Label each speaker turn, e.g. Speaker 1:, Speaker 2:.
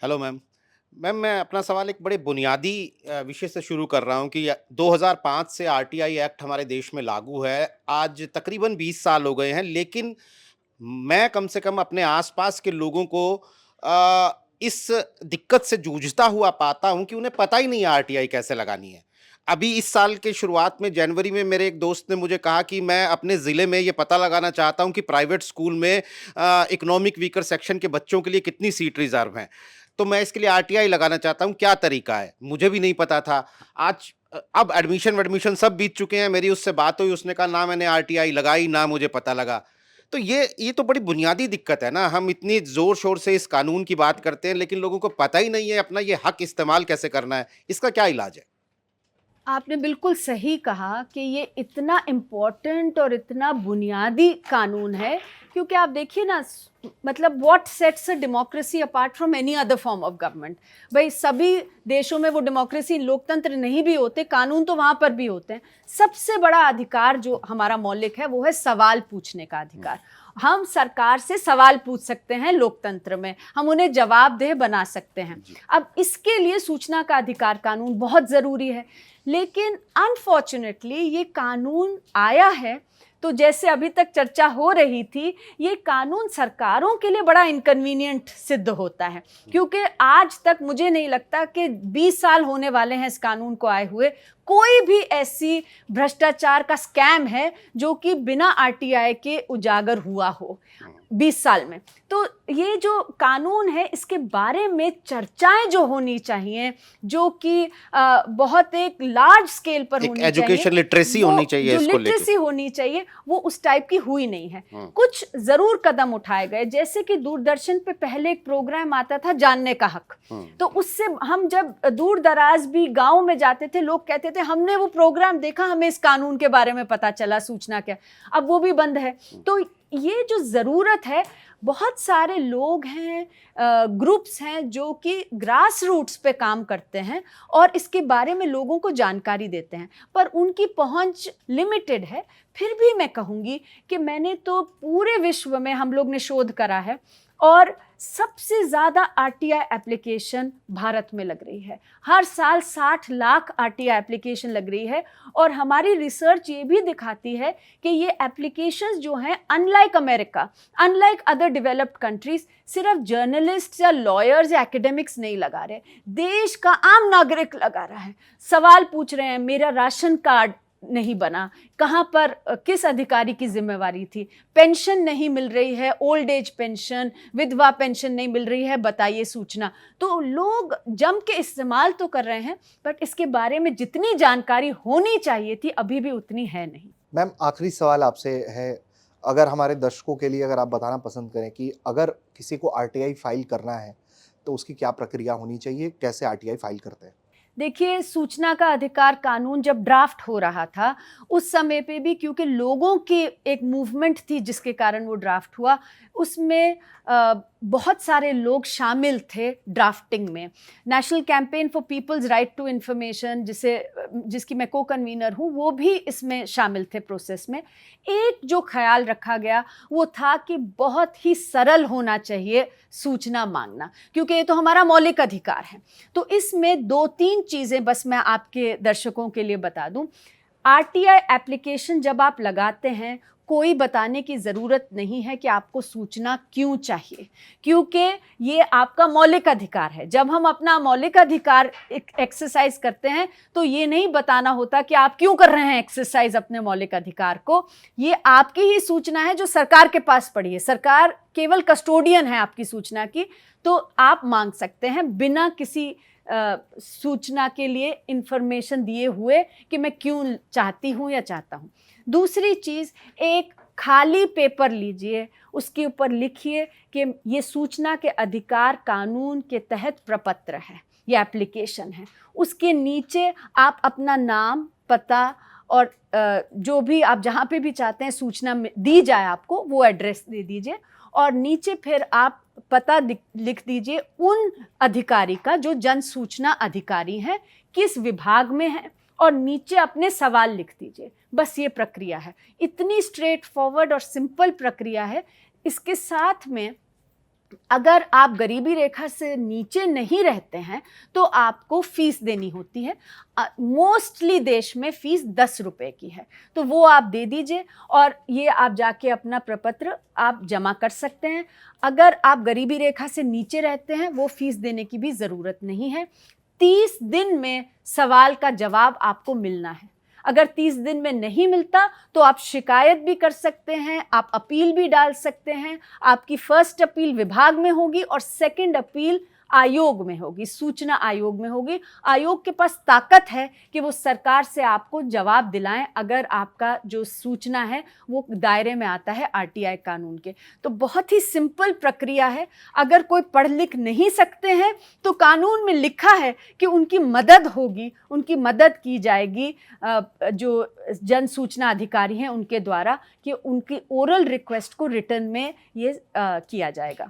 Speaker 1: Hello ma'am. Ma'am, मैं अपना सवाल एक बड़े बुनियादी विषय से शुरू कर रहा हूँ कि 2005 से आरटीआई एक्ट हमारे देश में लागू है। आज तकरीबन 20 साल हो गए हैं, लेकिन मैं कम से कम अपने आसपास के लोगों को इस दिक्कत से जूझता हुआ पाता हूँ कि उन्हें पता ही नहीं है आरटीआई कैसे लगानी है। अभी इस साल के शुरुआत में जनवरी में मेरे एक दोस्त ने मुझे कहा कि मैं अपने ज़िले में ये पता लगाना चाहता हूँ कि प्राइवेट स्कूल में इकोनॉमिक वीकर सेक्शन के बच्चों के लिए कितनी सीट रिज़र्व हैं। तो मैं इसके लिए आरटीआई लगाना चाहता हूँ, क्या तरीका है? मुझे भी नहीं पता था। अब एडमिशन-वेडमिशन सब बीत चुके हैं, मेरी उससे बात हुई, उसने कहा ना मैंने आरटीआई लगाई, ना मुझे पता लगा। तो ये तो बड़ी बुनियादी दिक्कत है ना, हम इतनी ज़ोर-शोर से इस कानून की बात करते हैं, लेकिन लोगों को पता ही नहीं है अपना ये हक इस्तेमाल कैसे करना है, इसका क्या इलाज है?
Speaker 2: आपने बिल्कुल सही कहा कि ये इतना इम्पोर्टेंट और इतना बुनियादी कानून है, क्योंकि आप देखिए ना, मतलब what sets a democracy apart from any other form of government. भाई सभी देशों में वो डेमोक्रेसी लोकतंत्र नहीं भी होते, कानून तो वहाँ पर भी होते हैं। सबसे बड़ा अधिकार जो हमारा मौलिक है वो है सवाल पूछने का अधिकार। हम सरकार से सवाल पूछ सकते हैं, लोकतंत्र में हम उन्हें जवाबदेह बना सकते हैं।
Speaker 1: जी।
Speaker 2: अब इसके लिए सूचना का अधिकार कानून बहुत ज़रूरी है, लेकिन अनफॉर्चुनेटली ये कानून आया है तो जैसे अभी तक चर्चा हो रही थी, ये कानून सरकारों के लिए बड़ा इनकन्वीनियंट सिद्ध होता है, क्योंकि आज तक मुझे नहीं लगता कि 20 साल होने वाले हैं इस कानून को आए हुए, कोई भी ऐसी भ्रष्टाचार का स्कैम है जो कि बिना आरटीआई के उजागर हुआ हो 20 साल में। तो ये जो कानून है इसके बारे में चर्चाएं जो होनी चाहिए, जो कि बहुत एक लार्ज स्केल पर
Speaker 1: एक
Speaker 2: होनी चाहिए,
Speaker 1: एजुकेशन लिटरेसी
Speaker 2: वो
Speaker 1: होनी चाहिए
Speaker 2: जो
Speaker 1: इसको लेके।
Speaker 2: लिटरेसी होनी चाहिए वो उस टाइप की हुई नहीं है।
Speaker 1: हुँ,
Speaker 2: कुछ जरूर कदम उठाए गए, जैसे कि दूरदर्शन पे पहले एक प्रोग्राम आता था जानने का हक।
Speaker 1: हुँ,
Speaker 2: तो उससे हम जब दूर दराज भी गांव में जाते थे, लोग कहते थे हमने वो प्रोग्राम देखा, हमें इस कानून के बारे में पता चला, सूचना क्या। अब वो भी बंद है। तो ये जो ज़रूरत है, बहुत सारे लोग हैं, ग्रुप्स हैं जो कि ग्रास रूट्स पे काम करते हैं और इसके बारे में लोगों को जानकारी देते हैं, पर उनकी पहुंच लिमिटेड है। फिर भी मैं कहूँगी कि मैंने तो पूरे विश्व में हम लोग ने शोध करा है और सबसे ज़्यादा आरटीआई एप्लीकेशन भारत में लग रही है। हर साल 60 लाख आरटीआई एप्लीकेशन लग रही है और हमारी रिसर्च ये भी दिखाती है कि ये एप्लीकेशंस जो हैं, unlike America, unlike other developed countries, सिर्फ जर्नलिस्ट या लॉयर्स या एकेडमिक्स नहीं लगा रहे, देश का आम नागरिक लगा रहा है। सवाल पूछ रहे हैं, मेरा राशन कार्ड नहीं बना, कहाँ पर किस अधिकारी की जिम्मेवारी थी, पेंशन नहीं मिल रही है, ओल्ड एज पेंशन, विधवा पेंशन नहीं मिल रही है, बताइए सूचना। तो लोग जम के इस्तेमाल तो कर रहे हैं, बट इसके बारे में जितनी जानकारी होनी चाहिए थी अभी भी उतनी है नहीं।
Speaker 3: मैम, आखिरी सवाल आपसे है, अगर हमारे दर्शकों के लिए अगर आप बताना पसंद करें कि अगर किसी को आरटीआई फाइल करना है, तो उसकी क्या प्रक्रिया होनी चाहिए? कैसे आरटीआई फाइल करते हैं?
Speaker 2: देखिए, सूचना का अधिकार कानून जब ड्राफ्ट हो रहा था, उस समय पे भी क्योंकि लोगों की एक मूवमेंट थी जिसके कारण वो ड्राफ्ट हुआ, उसमें बहुत सारे लोग शामिल थे ड्राफ्टिंग में। National campaign for people's right to information, जिसकी मैं को कन्वीनर हूँ, वो भी इसमें शामिल थे प्रोसेस में। एक जो ख्याल रखा गया वो था कि बहुत ही सरल होना चाहिए सूचना मांगना, क्योंकि ये तो हमारा मौलिक अधिकार है। तो इसमें 2-3 चीज़ें बस मैं आपके दर्शकों के लिए बता दूं। आरटीआई एप्लीकेशन जब आप लगाते हैं, कोई बताने की ज़रूरत नहीं है कि आपको सूचना क्यों चाहिए, क्योंकि ये आपका मौलिक अधिकार है। जब हम अपना मौलिक अधिकार एक्सरसाइज करते हैं तो ये नहीं बताना होता कि आप क्यों कर रहे हैं एक्सरसाइज अपने मौलिक अधिकार को। ये आपकी ही सूचना है जो सरकार के पास पड़ी है, सरकार केवल कस्टोडियन है आपकी सूचना की। तो आप मांग सकते हैं बिना किसी सूचना के लिए इंफॉर्मेशन दिए हुए कि मैं क्यों चाहती हूँ या चाहता हूँ। दूसरी चीज़, एक खाली पेपर लीजिए, उसके ऊपर लिखिए कि ये सूचना के अधिकार कानून के तहत प्रपत्र है, ये एप्लीकेशन है। उसके नीचे आप अपना नाम, पता और जो भी आप जहाँ पे भी चाहते हैं सूचना दी जाए आपको, वो एड्रेस दे दीजिए। और नीचे फिर आप पता लिख दीजिए उन अधिकारी का जो जन सूचना अधिकारी हैं, किस विभाग में है, और नीचे अपने सवाल लिख दीजिए। बस ये प्रक्रिया है, इतनी स्ट्रेट फॉरवर्ड और सिंपल प्रक्रिया है। इसके साथ में अगर आप गरीबी रेखा से नीचे नहीं रहते हैं तो आपको फीस देनी होती है। मोस्टली देश में फीस 10 रुपए की है, तो वो आप दे दीजिए और ये आप जाके अपना प्रपत्र आप जमा कर सकते हैं। अगर आप गरीबी रेखा से नीचे रहते हैं, वो फीस देने की भी ज़रूरत नहीं है। 30 दिन में सवाल का जवाब आपको मिलना है। अगर 30 दिन में नहीं मिलता तो आप शिकायत भी कर सकते हैं, आप अपील भी डाल सकते हैं। आपकी फर्स्ट अपील विभाग में होगी और सेकंड अपील आयोग में होगी, सूचना आयोग में होगी। आयोग के पास ताकत है कि वो सरकार से आपको जवाब दिलाएं अगर आपका जो सूचना है वो दायरे में आता है आरटीआई कानून के। तो बहुत ही सिंपल प्रक्रिया है। अगर कोई पढ़ लिख नहीं सकते हैं तो कानून में लिखा है कि उनकी मदद होगी, उनकी मदद की जाएगी जो जन सूचना अधिकारी हैं उनके द्वारा, कि उनकी ओरल रिक्वेस्ट को रिटर्न में ये किया जाएगा।